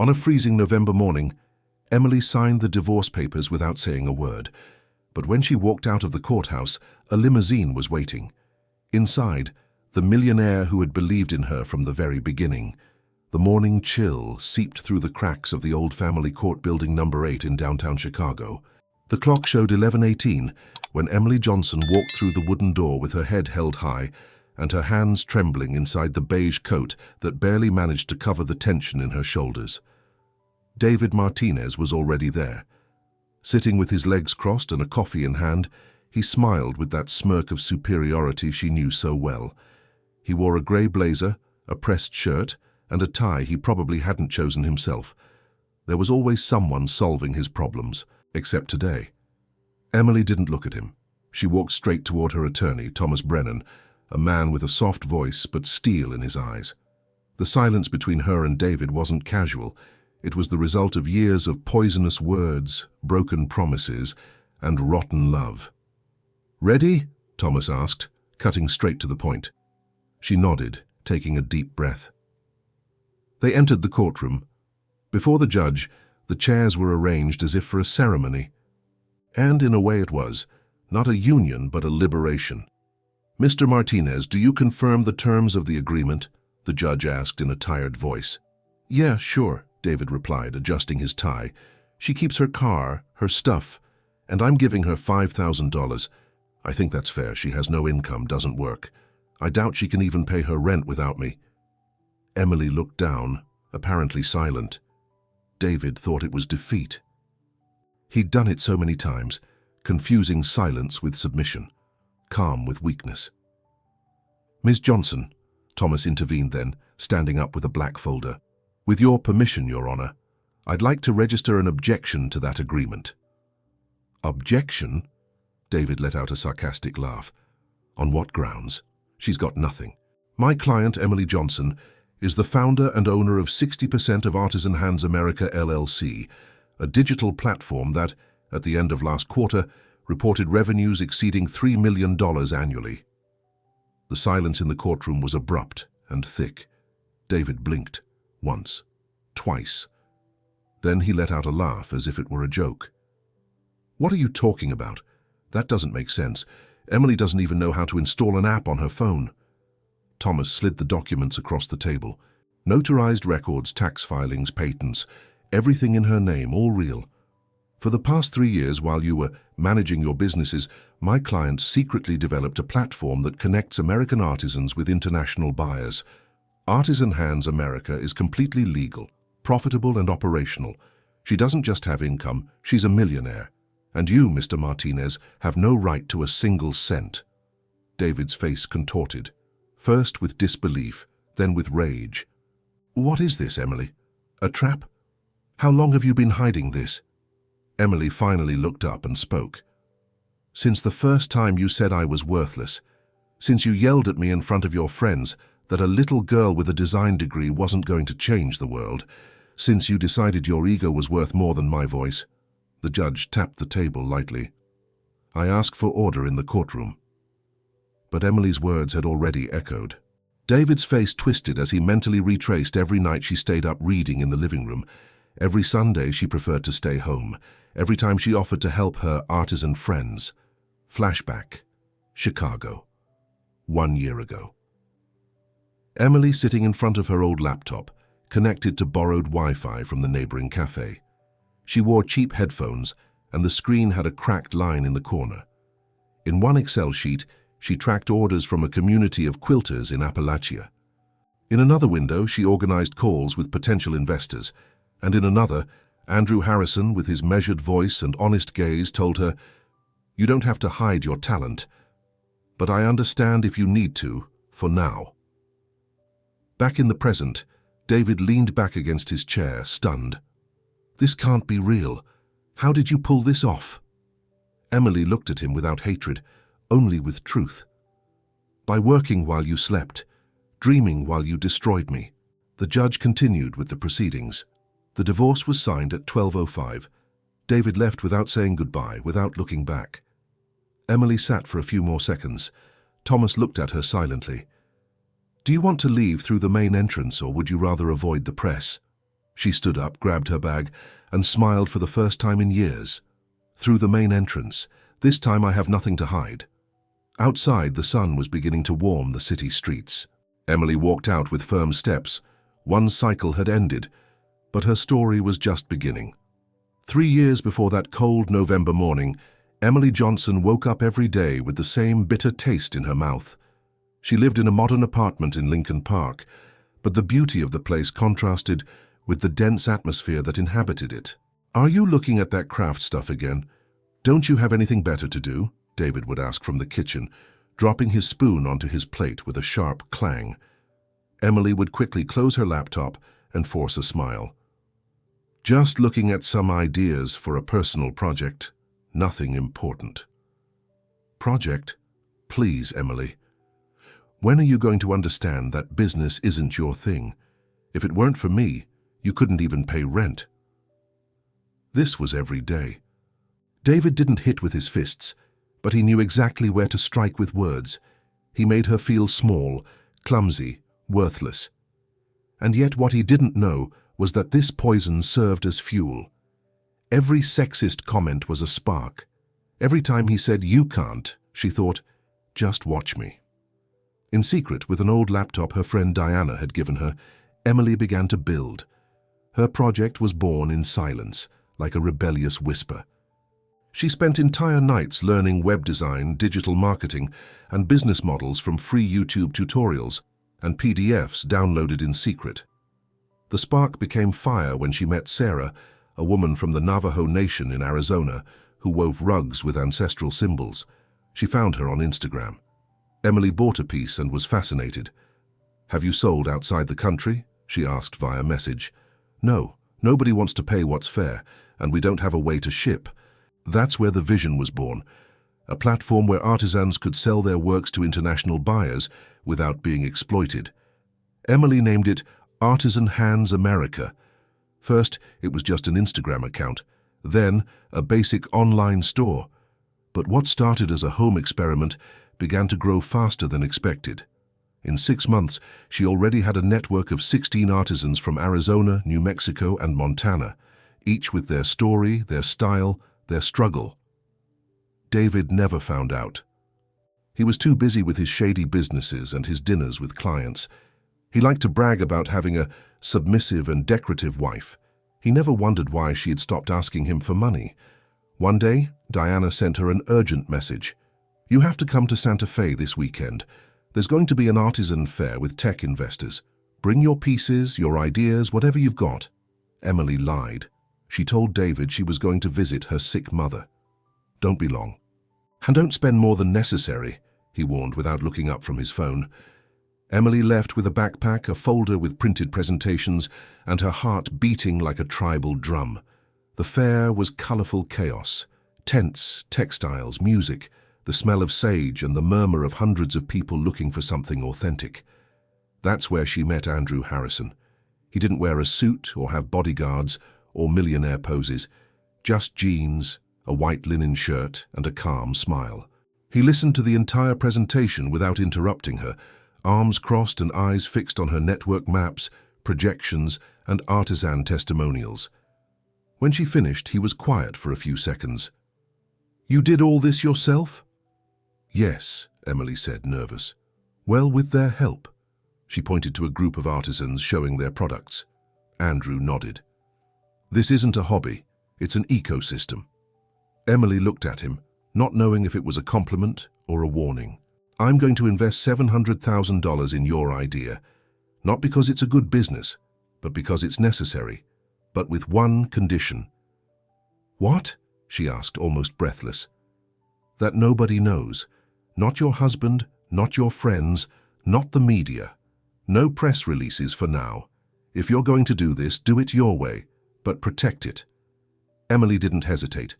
On a freezing November morning, Emily signed the divorce papers without saying a word. But when she walked out of the courthouse, a limousine was waiting. Inside, the millionaire who had believed in her from the very beginning. The morning chill seeped through the cracks of the old family court building number 8 in downtown Chicago. The clock showed 11:18 when Emily Johnson walked through the wooden door with her head held high and her hands trembling inside the beige coat that barely managed to cover the tension in her shoulders. David Martinez was already there. Sitting with his legs crossed and a coffee in hand, he smiled with that smirk of superiority she knew so well. He wore a grey blazer, a pressed shirt, and a tie he probably hadn't chosen himself. There was always someone solving his problems, except today. Emily didn't look at him. She walked straight toward her attorney, Thomas Brennan, a man with a soft voice but steel in his eyes. The silence between her and David wasn't casual. It was the result of years of poisonous words, broken promises, and rotten love. "Ready?" Thomas asked, cutting straight to the point. She nodded, taking a deep breath. They entered the courtroom. Before the judge, the chairs were arranged as if for a ceremony. And in a way it was, not a union but a liberation. "Mr. Martinez, do you confirm the terms of the agreement?" the judge asked in a tired voice. "Yeah, sure," David replied, adjusting his tie. "She keeps her car, her stuff, and I'm giving her $5,000. I think that's fair. She has no income, doesn't work. I doubt she can even pay her rent without me." Emily looked down, apparently silent. David thought it was defeat. He'd done it so many times, confusing silence with submission, calm with weakness. "Ms. Johnson," Thomas intervened then, standing up with a black folder. "With your permission, Your Honor, I'd like to register an objection to that agreement." "Objection?" David let out a sarcastic laugh. "On what grounds? She's got nothing. My client, Emily Johnson, is the founder and owner of 60% of Artisan Hands America LLC, a digital platform that, at the end of last quarter, reported revenues exceeding $3 million annually." The silence in the courtroom was abrupt and thick. David blinked, once, twice. Then he let out a laugh as if it were a joke. "What are you talking about? That doesn't make sense. Emily doesn't even know how to install an app on her phone." Thomas slid the documents across the table. "Notarized records, tax filings, patents, everything in her name, all real. For the past 3 years while you were managing your businesses, my client secretly developed a platform that connects American artisans with international buyers. Artisan Hands America is completely legal, profitable and operational. She doesn't just have income, she's a millionaire. And you, Mr. Martinez, have no right to a single cent." David's face contorted, first with disbelief, then with rage. "What is this, Emily? A trap? How long have you been hiding this?" Emily finally looked up and spoke. "Since the first time you said I was worthless, since you yelled at me in front of your friends that a little girl with a design degree wasn't going to change the world, since you decided your ego was worth more than my voice." The judge tapped the table lightly. "I ask for order in the courtroom." But Emily's words had already echoed. David's face twisted as he mentally retraced every night she stayed up reading in the living room, every Sunday she preferred to stay home, every time she offered to help her artisan friends. Flashback. Chicago. 1 year ago. Emily sitting in front of her old laptop, connected to borrowed Wi-Fi from the neighboring cafe. She wore cheap headphones, and the screen had a cracked line in the corner. In one Excel sheet, she tracked orders from a community of quilters in Appalachia. In another window, she organized calls with potential investors, and in another, Andrew Harrison, with his measured voice and honest gaze, told her, "You don't have to hide your talent, but I understand if you need to, for now." Back in the present, David leaned back against his chair, stunned. "This can't be real. How did you pull this off?" Emily looked at him without hatred, only with truth. "By working while you slept, dreaming while you destroyed me." The judge continued with the proceedings. The divorce was signed at 12:05. David left without saying goodbye, without looking back. Emily sat for a few more seconds. Thomas looked at her silently. "Do you want to leave through the main entrance, or would you rather avoid the press?" She stood up, grabbed her bag, and smiled for the first time in years. Through the main entrance. This time I have nothing to hide. Outside, the sun was beginning to warm the city streets. Emily walked out with firm steps. One cycle had ended, but her story was just beginning. 3 years before that cold November morning, Emily Johnson woke up every day with the same bitter taste in her mouth. She lived in a modern apartment in Lincoln Park, but the beauty of the place contrasted with the dense atmosphere that inhabited it. "Are you looking at that craft stuff again? Don't you have anything better to do?" David would ask from the kitchen, dropping his spoon onto his plate with a sharp clang. Emily would quickly close her laptop and force a smile. "Just looking at some ideas for a personal project. Nothing important." "Project? Please, Emily. When are you going to understand that business isn't your thing? If it weren't for me, you couldn't even pay rent." This was every day. David didn't hit with his fists, but he knew exactly where to strike with words. He made her feel small, clumsy, worthless. And yet what he didn't know was that this poison served as fuel. Every sexist comment was a spark. Every time he said, "You can't," she thought, "Just watch me." In secret, with an old laptop her friend Diana had given her, Emily began to build. Her project was born in silence, like a rebellious whisper. She spent entire nights learning web design, digital marketing, and business models from free YouTube tutorials and PDFs downloaded in secret. The spark became fire when she met Sarah, a woman from the Navajo Nation in Arizona who wove rugs with ancestral symbols. She found her on Instagram. Emily bought a piece and was fascinated. "Have you sold outside the country?" she asked via message. "No, nobody wants to pay what's fair, and we don't have a way to ship." That's where the vision was born, a platform where artisans could sell their works to international buyers without being exploited. Emily named it Artisan Hands America. First, it was just an Instagram account, then a basic online store. But what started as a home experiment began to grow faster than expected. In 6 months, she already had a network of 16 artisans from Arizona, New Mexico, and Montana, each with their story, their style, their struggle. David never found out. He was too busy with his shady businesses and his dinners with clients. He liked to brag about having a submissive and decorative wife. He never wondered why she had stopped asking him for money. One day, Diana sent her an urgent message. "You have to come to Santa Fe this weekend. There's going to be an artisan fair with tech investors. Bring your pieces, your ideas, whatever you've got." Emily lied. She told David she was going to visit her sick mother. "Don't be long. And don't spend more than necessary," he warned without looking up from his phone. Emily left with a backpack, a folder with printed presentations, and her heart beating like a tribal drum. The fair was colorful chaos. Tents, textiles, music, the smell of sage, and the murmur of hundreds of people looking for something authentic. That's where she met Andrew Harrison. He didn't wear a suit or have bodyguards or millionaire poses, just jeans, a white linen shirt, and a calm smile. He listened to the entire presentation without interrupting her, arms crossed and eyes fixed on her network maps, projections, and artisan testimonials. When she finished, he was quiet for a few seconds. "You did all this yourself?" "Yes," Emily said, nervous. "Well, with their help." She pointed to a group of artisans showing their products. Andrew nodded. "This isn't a hobby, it's an ecosystem." Emily looked at him, not knowing if it was a compliment or a warning. "I'm going to invest $700,000 in your idea, not because it's a good business, but because it's necessary, but with one condition." "What?" she asked, almost breathless. "That nobody knows. Not your husband, not your friends, not the media. No press releases for now. If you're going to do this, do it your way, but protect it." Emily didn't hesitate.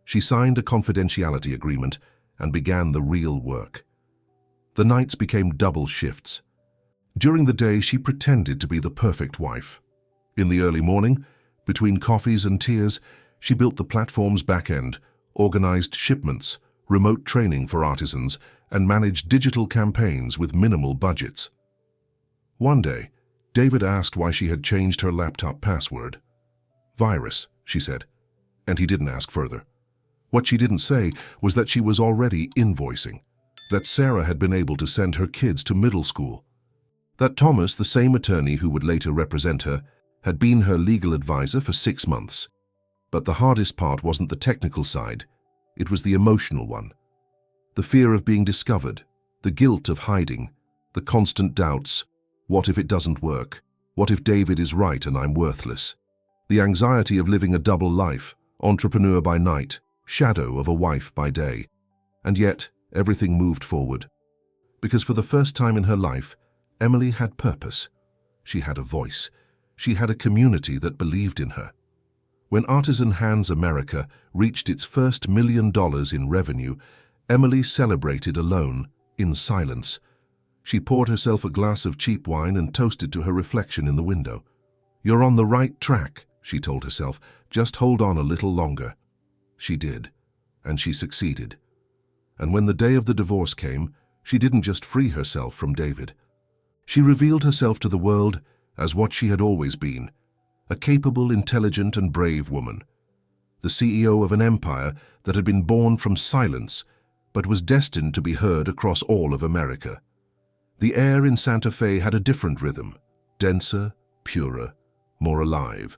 She signed a confidentiality agreement and began the real work. The nights became double shifts. During the day, she pretended to be the perfect wife. In the early morning, between coffees and tears, she built the platform's back end, organized shipments, remote training for artisans, and managed digital campaigns with minimal budgets. One day, David asked why she had changed her laptop password. Virus, she said, and he didn't ask further. What she didn't say was that she was already invoicing, that Sarah had been able to send her kids to middle school, that Thomas, the same attorney who would later represent her, had been her legal advisor for 6 months. But the hardest part wasn't the technical side, it was the emotional one. The fear of being discovered, the guilt of hiding, the constant doubts. What if it doesn't work? What if David is right and I'm worthless? The anxiety of living a double life, entrepreneur by night, shadow of a wife by day. And yet, everything moved forward. Because for the first time in her life, Emily had purpose. She had a voice. She had a community that believed in her. When Artisan Hands America reached its first $1 million in revenue, Emily celebrated alone, in silence. She poured herself a glass of cheap wine and toasted to her reflection in the window. "You're on the right track," she told herself. "Just hold on a little longer." She did, and she succeeded. And when the day of the divorce came, she didn't just free herself from David. She revealed herself to the world as what she had always been, a capable, intelligent, and brave woman. The CEO of an empire that had been born from silence, but was destined to be heard across all of America. The air in Santa Fe had a different rhythm, denser, purer, more alive.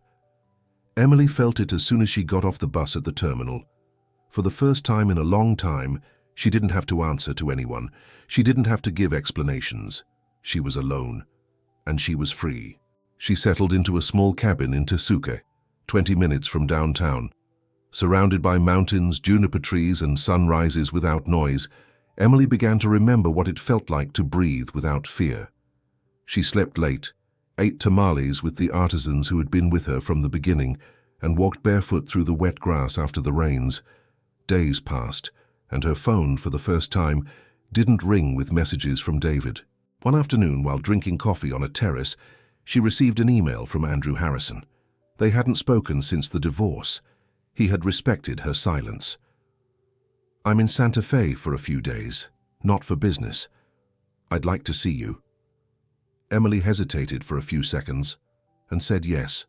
Emily felt it as soon as she got off the bus at the terminal. For the first time in a long time, she didn't have to answer to anyone. She didn't have to give explanations. She was alone, and she was free. She settled into a small cabin in Tesuque, 20 minutes from downtown. Surrounded by mountains, juniper trees, and sunrises without noise, Emily began to remember what it felt like to breathe without fear. She slept late, ate tamales with the artisans who had been with her from the beginning, and walked barefoot through the wet grass after the rains. Days passed, and her phone, for the first time, didn't ring with messages from David. One afternoon, while drinking coffee on a terrace, she received an email from Andrew Harrison. They hadn't spoken since the divorce. He had respected her silence. "I'm in Santa Fe for a few days, not for business. I'd like to see you." Emily hesitated for a few seconds and said yes.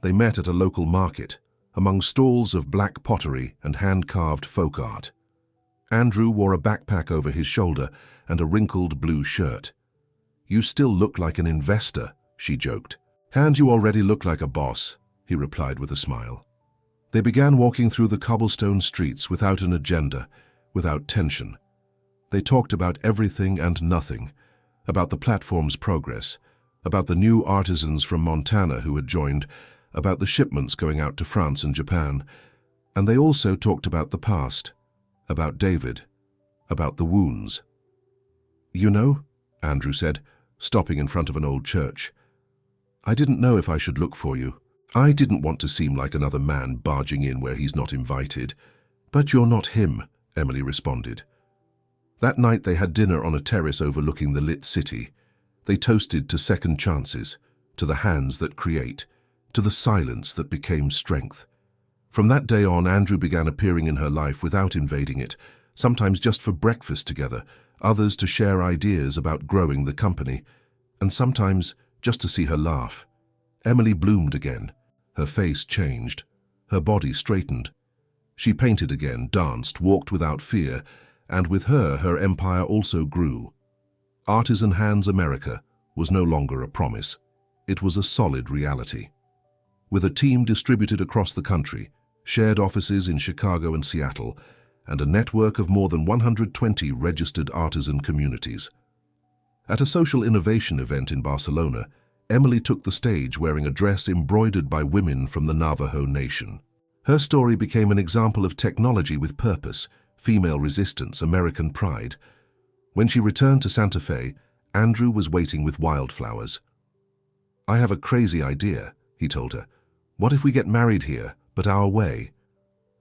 They met at a local market, among stalls of black pottery and hand-carved folk art. Andrew wore a backpack over his shoulder and a wrinkled blue shirt. "You still look like an investor," she joked. "And you already look like a boss," he replied with a smile. They began walking through the cobblestone streets without an agenda, without tension. They talked about everything and nothing, about the platform's progress, about the new artisans from Montana who had joined, about the shipments going out to France and Japan. And they also talked about the past, about David, about the wounds. "You know," Andrew said, stopping in front of an old church, "I didn't know if I should look for you. I didn't want to seem like another man barging in where he's not invited." "But you're not him," Emily responded. That night they had dinner on a terrace overlooking the lit city. They toasted to second chances, to the hands that create, to the silence that became strength. From that day on, Andrew began appearing in her life without invading it, sometimes just for breakfast together, others to share ideas about growing the company, and sometimes just to see her laugh. Emily bloomed again. Her face changed. Her body straightened. She painted again, danced, walked without fear, and with her empire also grew. Artisan Hands America was no longer a promise. It was a solid reality. With a team distributed across the country, shared offices in Chicago and Seattle, and a network of more than 120 registered artisan communities. At a social innovation event in Barcelona, Emily took the stage wearing a dress embroidered by women from the Navajo Nation. Her story became an example of technology with purpose, female resistance, American pride. When she returned to Santa Fe, Andrew was waiting with wildflowers. "I have a crazy idea," he told her. "What if we get married here, but our way?"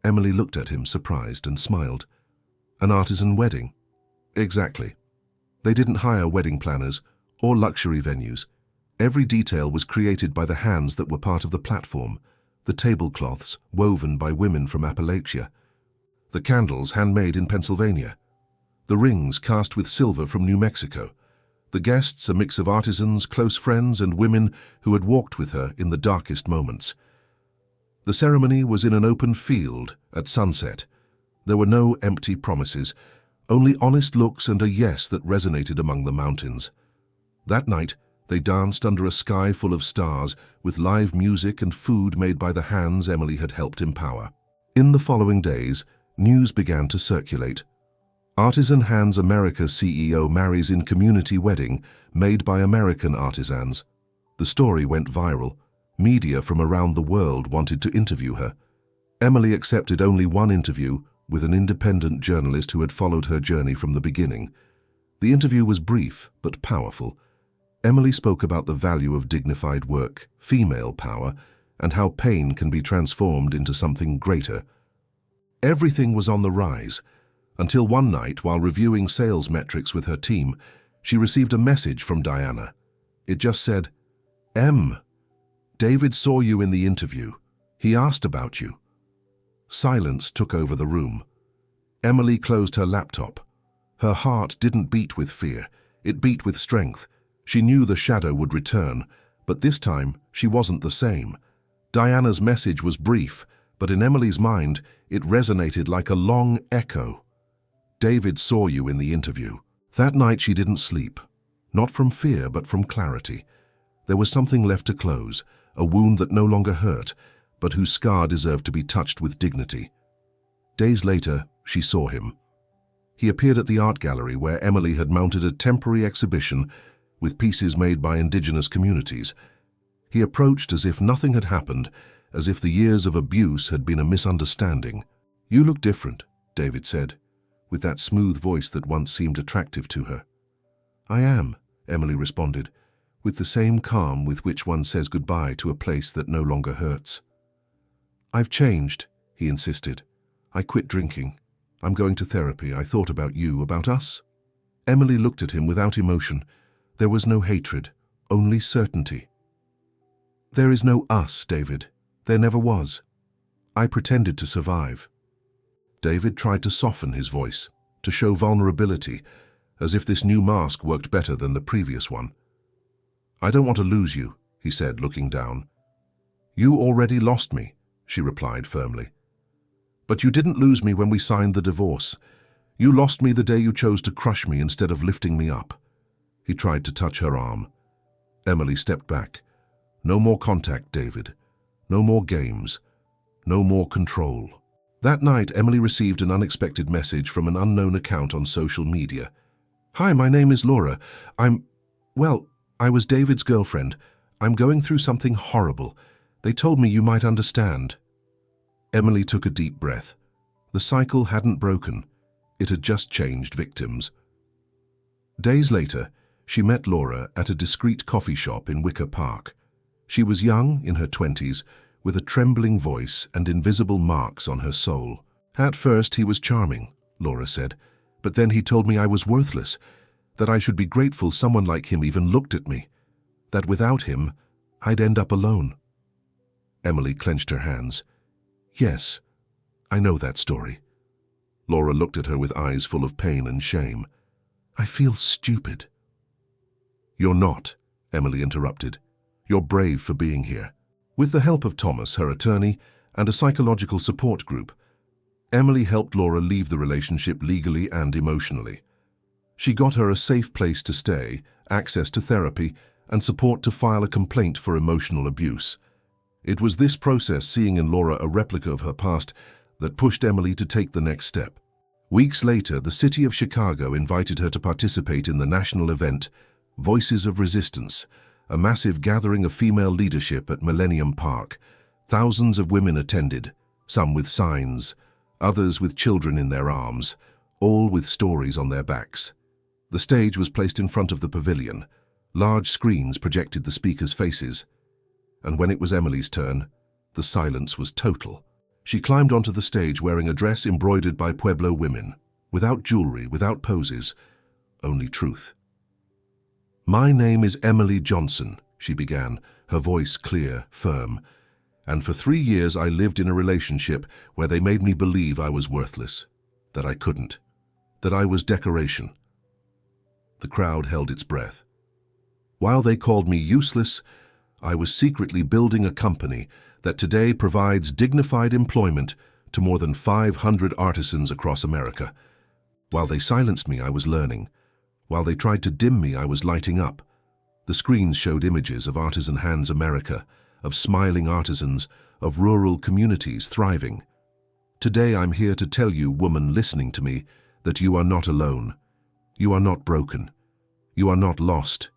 Emily looked at him, surprised, and smiled. "An artisan wedding?" "Exactly." They didn't hire wedding planners or luxury venues. Every detail was created by the hands that were part of the platform, the tablecloths woven by women from Appalachia, the candles handmade in Pennsylvania, the rings cast with silver from New Mexico, The guests, a mix of artisans, close friends, and women who had walked with her in the darkest moments. The ceremony was in an open field at sunset. There were no empty promises, only honest looks and a yes that resonated among the mountains. That night, they danced under a sky full of stars with live music and food made by the hands Emily had helped empower. In the following days, news began to circulate. Artisan Hands America CEO marries in community wedding made by American artisans. The story went viral. Media from around the world wanted to interview her. Emily accepted only one interview with an independent journalist who had followed her journey from the beginning. The interview was brief but powerful. Emily spoke about the value of dignified work, female power, and how pain can be transformed into something greater. Everything was on the rise, until one night, while reviewing sales metrics with her team, she received a message from Diana. It just said, David saw you in the interview. He asked about you." Silence took over the room. Emily closed her laptop. Her heart didn't beat with fear, it beat with strength. She knew the shadow would return, but this time she wasn't the same. Diana's message was brief, but in Emily's mind it resonated like a long echo. "David saw you in the interview." That night she didn't sleep, not from fear but from clarity. There was something left to close, a wound that no longer hurt, but whose scar deserved to be touched with dignity. Days later, she saw him. He appeared at the art gallery where Emily had mounted a temporary exhibition with pieces made by indigenous communities. He approached as if nothing had happened, as if the years of abuse had been a misunderstanding. "You look different," David said, with that smooth voice that once seemed attractive to her. "I am," Emily responded, with the same calm with which one says goodbye to a place that no longer hurts. "I've changed," he insisted. "I quit drinking. I'm going to therapy. I thought about you, about us." Emily looked at him without emotion. There was no hatred, only certainty. "There is no us, David. There never was. I pretended to survive." David tried to soften his voice, to show vulnerability, as if this new mask worked better than the previous one. "I don't want to lose you," he said, looking down. "You already lost me," she replied firmly. "But you didn't lose me when we signed the divorce. You lost me the day you chose to crush me instead of lifting me up." He tried to touch her arm. Emily stepped back. "No more contact, David. No more games. No more control." That night, Emily received an unexpected message from an unknown account on social media. "Hi, my name is Laura. I was David's girlfriend. I'm going through something horrible. They told me you might understand." Emily took a deep breath. The cycle hadn't broken. It had just changed victims. Days later, she met Laura at a discreet coffee shop in Wicker Park. She was young, in her 20s, with a trembling voice and invisible marks on her soul. "At first he was charming," Laura said, "but then he told me I was worthless, that I should be grateful someone like him even looked at me, that without him, I'd end up alone." Emily clenched her hands. "Yes, I know that story." Laura looked at her with eyes full of pain and shame. "I feel stupid." "You're not," Emily interrupted. "You're brave for being here." With the help of Thomas, her attorney, and a psychological support group, Emily helped Laura leave the relationship legally and emotionally. She got her a safe place to stay, access to therapy, and support to file a complaint for emotional abuse. It was this process, seeing in Laura a replica of her past, that pushed Emily to take the next step. Weeks later, the city of Chicago invited her to participate in the national event, Voices of Resistance, a massive gathering of female leadership at Millennium Park. Thousands of women attended, some with signs, others with children in their arms, all with stories on their backs. The stage was placed in front of the pavilion. Large screens projected the speakers' faces. And when it was Emily's turn, the silence was total. She climbed onto the stage wearing a dress embroidered by Pueblo women, without jewelry, without poses, only truth. "My name is Emily Johnson," she began, her voice clear, firm. "And for 3 years I lived in a relationship where they made me believe I was worthless, that I couldn't, that I was decoration. The crowd held its breath. While they called me useless, I was secretly building a company that today provides dignified employment to more than 500 artisans across America. While they silenced me, I was learning. While they tried to dim me, I was lighting up. The screens showed images of Artisan Hands America, of smiling artisans, of rural communities thriving. Today I'm here to tell you, woman listening to me, that you are not alone. You are not broken. You are not lost.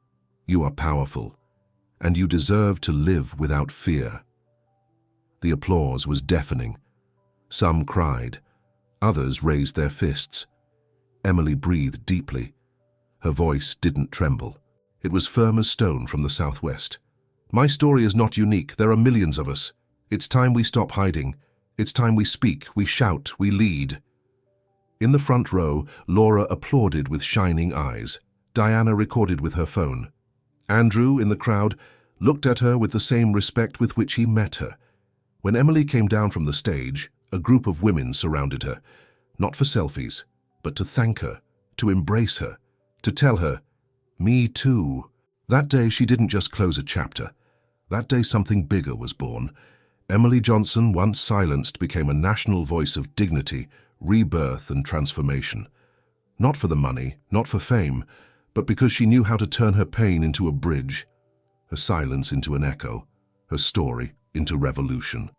You are powerful. And you deserve to live without fear. The applause was deafening. Some cried. Others raised their fists. Emily breathed deeply. Her voice didn't tremble. It was firm as stone from the southwest. My story is not unique. There are millions of us. It's time we stop hiding. It's time we speak, we shout, we lead. In the front row, Laura applauded with shining eyes. Diana recorded with her phone. Andrew, in the crowd, looked at her with the same respect with which he met her. When Emily came down from the stage, a group of women surrounded her, not for selfies, but to thank her, to embrace her, to tell her, "Me too." That day she didn't just close a chapter. That day something bigger was born. Emily Johnson, once silenced, became a national voice of dignity, rebirth and transformation. Not for the money, not for fame, but because she knew how to turn her pain into a bridge, her silence into an echo, her story into revolution.